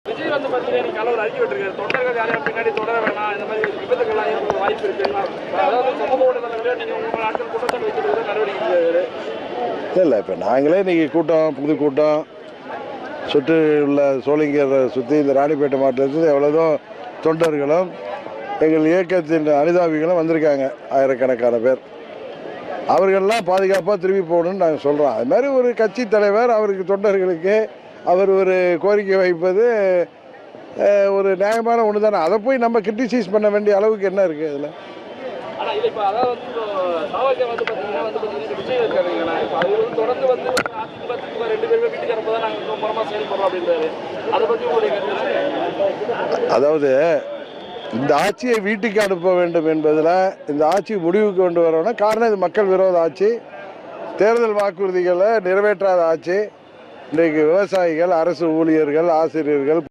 விஜய் வந்து பார்த்தீங்கன்னா நீங்க ஒரு அறிக்கை விட்டுருக்காரு, தொண்டர்கள் யாரையும் பின்னாடி தொடர வேணாம், இந்த மாதிரி விபத்துக்கள்லாம் ஏற்பட வாய்ப்பு இருக்கு. அதாவது சமூக ஊடகங்களில் நீங்க உங்கள் ஆட்கள் குற்றச்சாட்டு வைக்கிறது நடவடிக்கை இல்லை. இப்போ நாங்களே இன்றைக்கி கூட்டம், புது கூட்டம் சுற்றி உள்ள சோளிங்கரை சுற்றி இந்த ராணிப்பேட்டை மாவட்டத்தில் எவ்வளோதோ தொண்டர்களும் எங்கள் இயக்கத்தின் அனுதாபிகளும் வந்திருக்காங்க, ஆயிரக்கணக்கான பேர். அவர்கள்லாம் பாதுகாப்பாக திரும்பி போகணும்னு நாங்கள் சொல்கிறோம். அது மாதிரி ஒரு கட்சி தலைவர் அவருக்கு தொண்டர்களுக்கு அவர் ஒரு கோரிக்கை வைப்பது ஒரு நியாயமான ஒன்று தானே. அதை போய் நம்ம கிரிட்டிசைஸ் பண்ண வேண்டிய அளவுக்கு என்ன இருக்குது அதில்? ஆனால் இல்லை, இப்போ அதாவது வந்து பார்த்தீங்கன்னா விஜய் இருக்காருங்களா, இப்போ அது தொடர்ந்து வந்து அதிமுக ரெண்டு பேருமே வீட்டுக்கு அனுப்பதான் நாங்கள் ரொம்ப செயல்படுறோம் அப்படின்றாரு. அதை பற்றி உங்களுடைய கருத்து? அதாவது இந்த ஆட்சியை வீட்டுக்கு அனுப்ப வேண்டும் என்பதில் இந்த ஆட்சி முடிவுக்கு கொண்டு வரணும்னா காரணம் இது மக்கள் விரோத ஆட்சி, தேர்தல் வாக்குறுதிகளை நிறைவேற்றாத ஆட்சி. இன்றைக்கு விவசாயிகள், அரசு ஊழியர்கள், ஆசிரியர்கள்